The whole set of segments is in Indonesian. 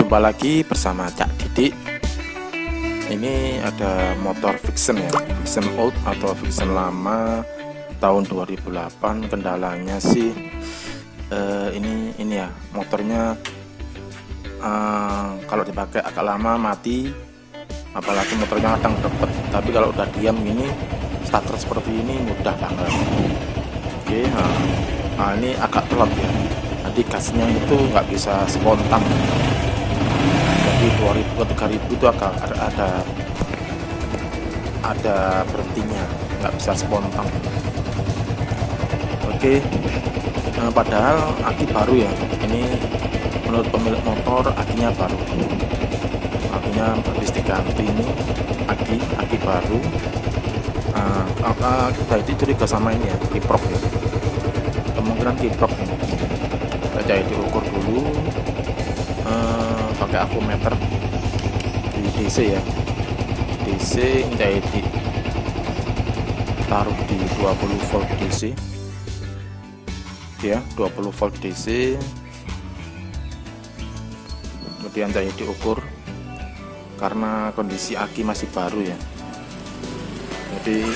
Jumpa lagi bersama Cak Didik. Ini ada motor Vixen ya, Vixen old atau Vixen lama tahun 2008. Kendalanya sih ini ya, motornya kalau dipakai agak lama mati, apalagi motornya kadang repet. Tapi kalau udah diam gini, starter seperti ini mudah banget. Oke, nah ini agak telat ya, jadi gasnya itu nggak bisa spontan. Jadi 2000 ke 3000 itu agak ada berhentinya, nggak bisa spontan. Oke, padahal aki baru ya, ini menurut pemilik motor akinya baru, akinya habis diganti. Ini aki baru. Kita itu curiga sama ini ya, kiprok ya, kemungkinan kiprok ini. Kita diukur dulu pakai avometer di DC ya, DC jadi taruh di 20 volt DC ya, 20 volt DC. Kemudian jadi diukur karena kondisi aki masih baru ya, jadi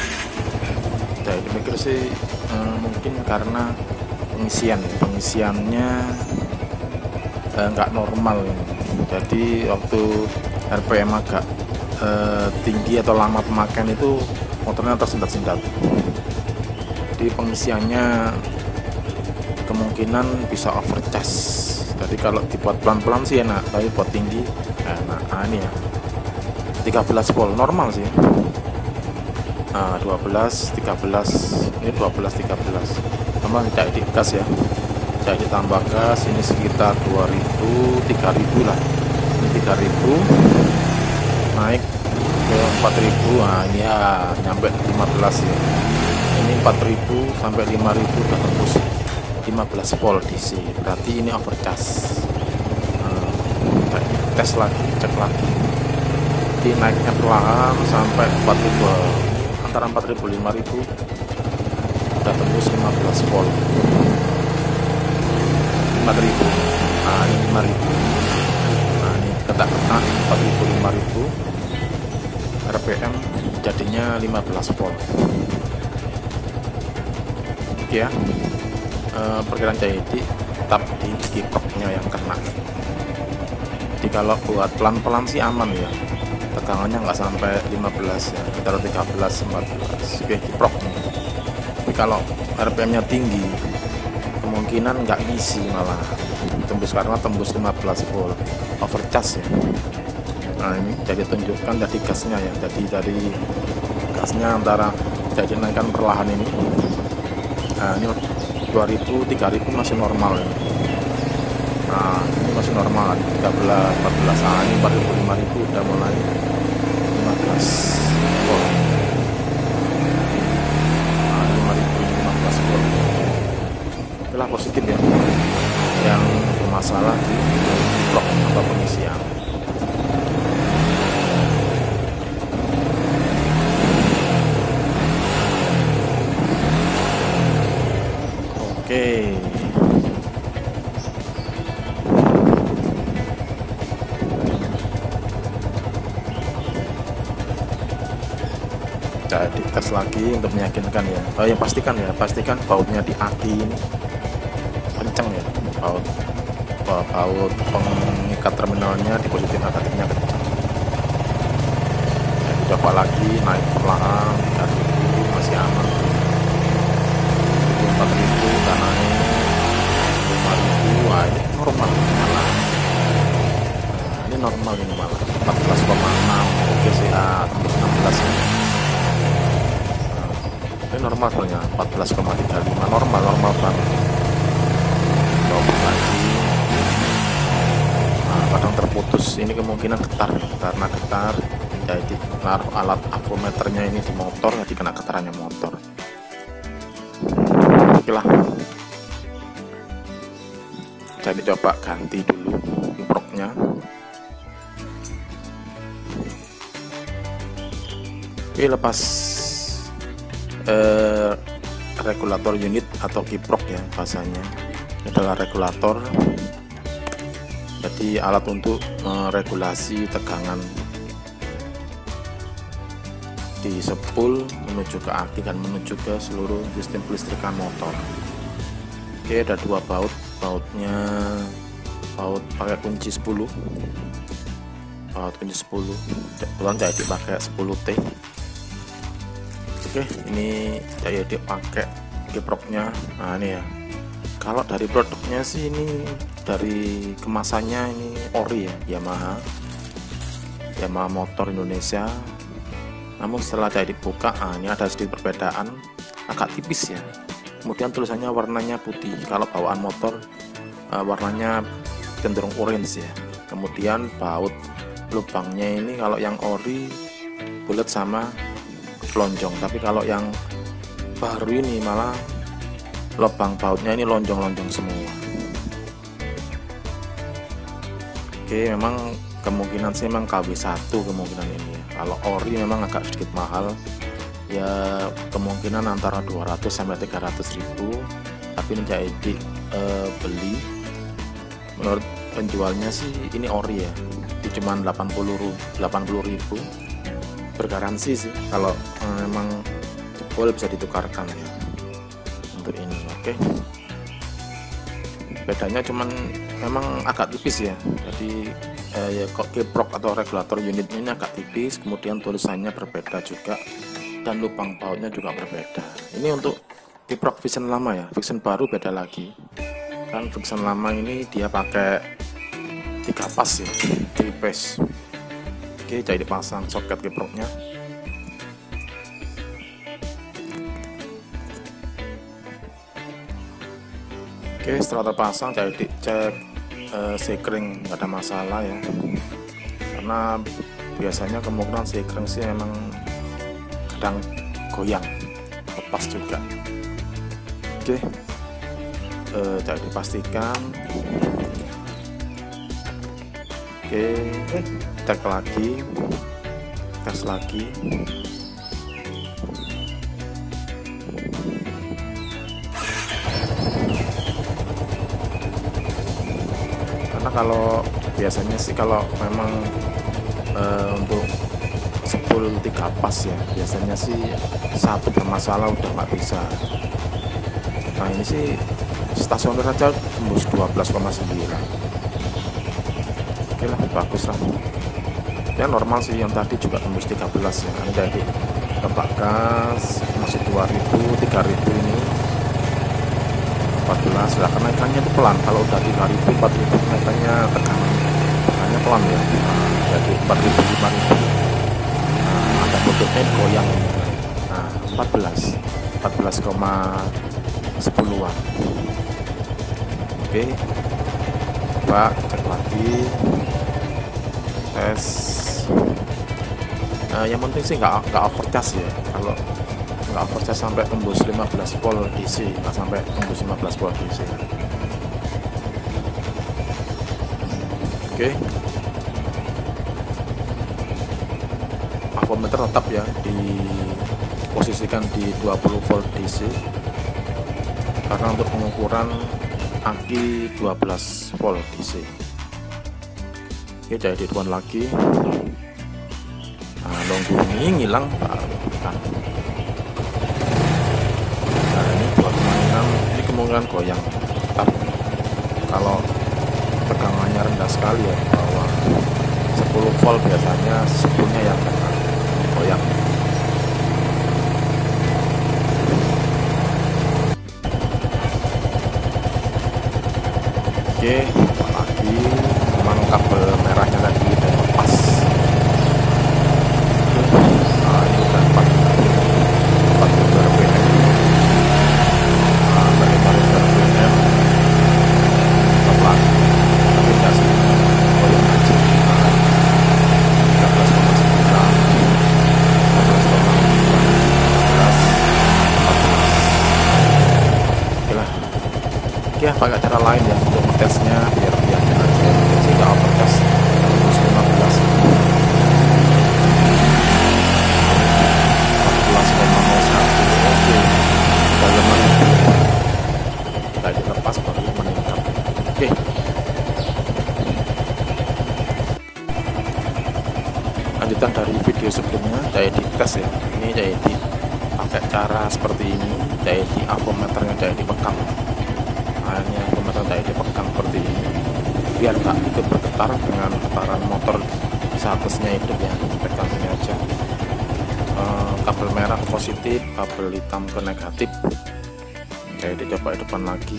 saya mikir sih mungkin karena pengisiannya nggak normal ini. Jadi waktu RPM agak tinggi atau lama pemakaian itu motornya tersendat-sendat. Jadi pengisiannya kemungkinan bisa overcharge. Jadi kalau dibuat pelan-pelan sih enak, tapi buat tinggi enak. Nah ini ya, 13 volt normal sih. 12, 13, ini 12, 13 tambah tidak digas ya, jadi tambah gas ini sekitar 2000, 3000 lah. Ini 3000 naik ke 4000. Nah ini ya nyampe 15 ya, ini 4000 sampai 5000 udah tembus 15 volt DC, berarti ini overcharge. Tes lagi, cek lagi, jadi naiknya perlahan sampai 4000, antara 4000 5000 udah tembus 15 volt. 5000, nah ini 5000, nah ini ketak-ketak 4000 5000 RPM jadinya 15 volt. Oke ya, perkiraan jadi tetap di kiproknya yang kena. Jadi kalau buat pelan-pelan sih aman ya, tegangannya nggak sampai 15 ya, sekitar 13 14. Oke, kiprok. Tapi kalau RPM-nya tinggi, kemungkinan nggak ngisi, malah tembus karena tembus 15 volt, overcharge ya. Nah ini jadi tunjukkan dari gasnya ya, jadi dari gasnya antara jadi naikkan perlahan ini. Nah ini 2000 3000 masih normal ya. Nah ini masih normal, 13 14. Nah ini 4000 5000 udah mulai 15 volt. Nah 5000 15 volt. Itulah positif ya, yang bermasalah di blok atau pengisian. Oke, jadi tes lagi untuk meyakinkan ya. Yang pastikan bautnya di aki ini kenceng ya, baut pengikat terminalnya di positif negatifnya kenceng. Jadi coba lagi naik perlahan, 3000 masih aman, 4000 udah naik 5000. Wah ini normal malah, ini normal ini malah 14,6. Oke sih, tembus 16 ya. Ini normal soalnya 14,35, normal banget. Coba lagi. Nah kadang terputus, ini kemungkinan getar, karena getar jadi naruh alat avometernya ini di motor, jadi kena getarannya motor. Oke lah, jadi coba ganti dulu kiproknya. Oke, lepas regulator unit atau kiprok ya bahasanya, ini adalah regulator. Jadi alat untuk meregulasi tegangan di spool menuju ke aki dan menuju ke seluruh sistem kelistrikan motor. Oke, ada dua baut. Bautnya baut pakai kunci 10. Baut kunci 10. Kebetulan jadi pakai 10T. Oke, ini jadi pakai kiproknya. Nah, ini ya. Kalau dari produknya sih ini dari kemasannya ini ori ya, Yamaha motor Indonesia. Namun setelah saya dibuka, ini ada sedikit perbedaan, agak tipis ya. Kemudian tulisannya warnanya putih. Kalau bawaan motor warnanya cenderung orange ya. Kemudian baut lubangnya ini kalau yang ori bulat sama lonjong, tapi kalau yang baru ini malah lubang bautnya ini lonjong-lonjong semua. Oke, memang kemungkinan sih memang KW1 kemungkinan ini ya. Kalau ori memang agak sedikit mahal ya, kemungkinan antara 200 sampai 300 ribu. Tapi ini jadi beli menurut penjualnya sih ini ori ya, ini cuma 80 ribu, bergaransi sih kalau memang jebol bisa ditukarkan ya untuk ini. Oke, bedanya cuman memang agak tipis ya, jadi ya kok kiprok atau regulator unit ini agak tipis, kemudian tulisannya berbeda juga dan lubang bautnya juga berbeda. Ini untuk kiprok Vision lama ya, Vision baru beda lagi kan. Vision lama ini dia pakai 3 pas ya, 3 phase. Oke, jadi dipasang soket kiproknya. Oke, setelah terpasang jadi dicek sekring, nggak ada masalah ya, karena biasanya kemungkinan sekring sih memang kadang goyang, lepas juga. Oke, jadi dipastikan. Oke, cek lagi, tes lagi. Karena kalau biasanya sih kalau memang untuk spool 3 pas ya, biasanya sih satu bermasalah udah nggak bisa. Nah ini sih stasioner aja tembus 12,9. Oke lah, bagus lah ya, normal sih. Yang tadi juga tembus 13 ya. Ini jadi tembak gas masih 2000, 3000 ini 14 lah, kenaikannya itu pelan. Kalau udah 3000, 4000 kenaikannya tekanannya pelan ya. Jadi 4000, 5000 ada bentuknya goyang. Nah 14,10an. Oke, coba cek lagi, tes. Yang penting sih nggak overcharge ya. Kalau nggak overcharge sampai tembus 15 volt DC, nggak sampai tembus 15 volt DC. Oke, avometer tetap ya diposisikan di 20 volt DC karena untuk pengukuran aki 12 volt DC. Oke, jadi dituan lagi. Nah, nunggu ini ngilang kan. Nah ini 2,6, ini kemungkinan goyang. Tapi kalau tegangannya rendah sekali ya, bahwa 10 volt biasanya spoolnya yang kena goyang. Oke, lagi memang kabel merahnya tadi udah lepas. Nah ini udah 4 rpm. Nah dari 4 rpm pelan, tapi enggak sih goyang aja. 13,9, 13,14. Oke lah. Oke, pakai cara lain ya untuk tesnya biar yakin aja sih nggak overcharge. Terus 15 14,01. Oke, bagaimana tadi lepas baru meningkat. Oke, lanjutan dari video sebelumnya, jadi tes ya. Ini jadi pakai cara seperti ini, jadi avometernya jadi dipegang. Nah, ini avometer jadi dipegang seperti ini, biar nggak ikut bergetar dengan getaran motor seharusnya hidup ya. Pegang ini aja. Kabel merah ke positif, kabel hitam ke negatif. Jadi dicoba depan lagi.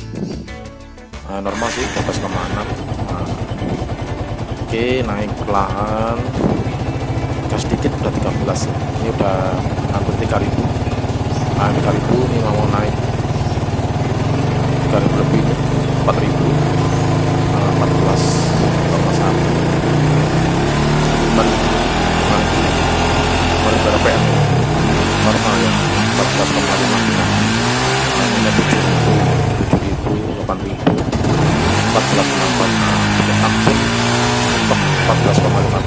Normal sih, 12,6. Oke, naik perlahan. Gas sedikit udah 13 ya. Ini udah hampir 3000. 3000 ini mau naik 3000 lebih, 4000. 14,1. Berapa ya? Normal ya, 14,5. Ini 7.000, 8.000, 14,8. Aktif untuk 14,15.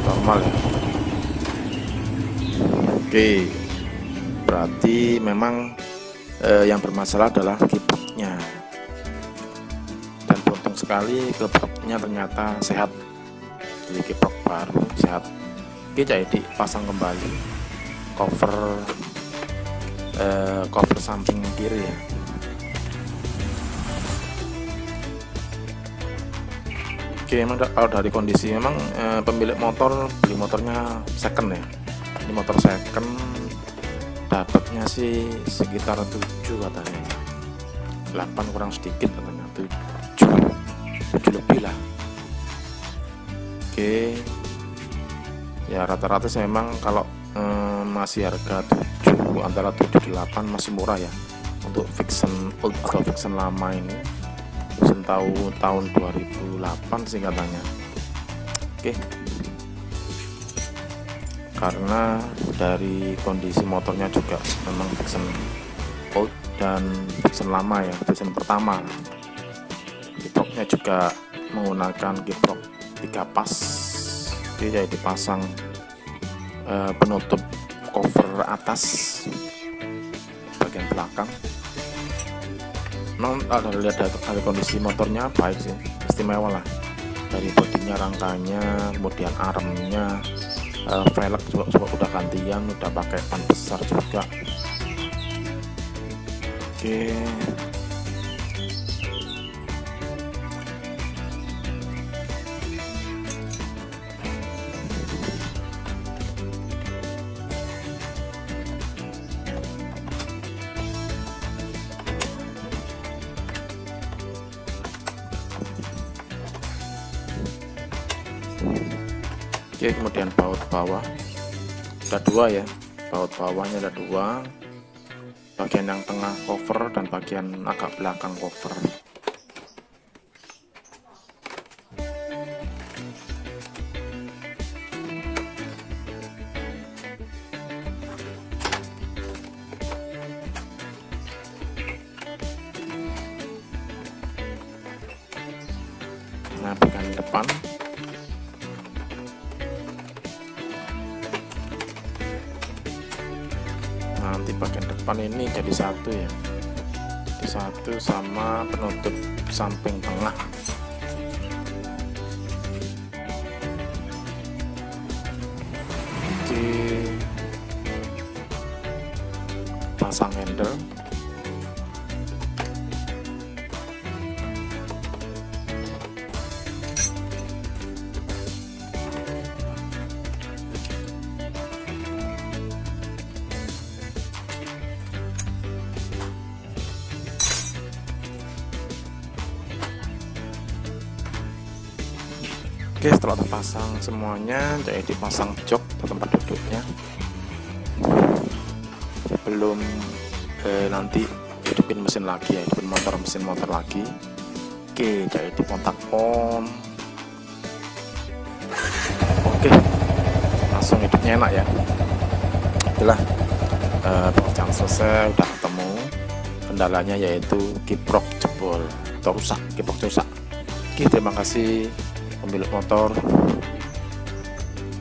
Normal ya. Oke, berarti memang yang bermasalah adalah keyboardnya, dan beruntung sekali keyboardnya ternyata sehat. Jadi keyboard baru sehat. Oke, jadi pasang kembali cover samping kiri ya. Oke, memang kalau dari kondisi memang pemilik motor beli motornya second ya. Ini motor second, dapatnya sih sekitar 7 katanya. 8 kurang sedikit katanya, 7 lebih lah. Oke. Ya rata-rata memang kalau masih harga 7, antara 7-8 masih murah ya untuk Vixen old atau Vixen lama ini. Vixen tahun 2008 sih katanya. Oke. Karena dari kondisi motornya juga memang Vixen old dan Vixen lama ya, Vixen pertama. Keyboardnya juga menggunakan keyboard 3 pas. Oke, jadi dipasang penutup cover atas bagian belakang. Memang kalau lihat dari kondisi motornya baik sih, istimewa lah. Dari bodinya, rangkanya, kemudian armnya, velg juga udah gantian, udah pakai ban besar juga. Oke. Oke, kemudian baut bawah ada 2 ya, baut bawahnya ada 2, bagian yang tengah cover dan bagian agak belakang cover. Nah, bagian depan nanti bagian depan ini jadi satu ya, jadi satu sama penutup samping tengah. Oke, pasang handle. Oke, setelah terpasang semuanya, jadi dipasang jok atau tempat duduknya sebelum nanti hidupin mesin lagi ya, hidupin mesin motor lagi. Oke, jadi di kontak on. Oke, langsung hidupnya enak ya. Itulah pekerjaan selesai, udah ketemu. Kendalanya yaitu kiprok jebol atau rusak, kiprok rusak. Oke, terima kasih pemilik motor.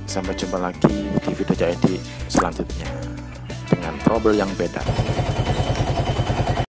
Sampai jumpa lagi di video jadi selanjutnya dengan trouble yang beda.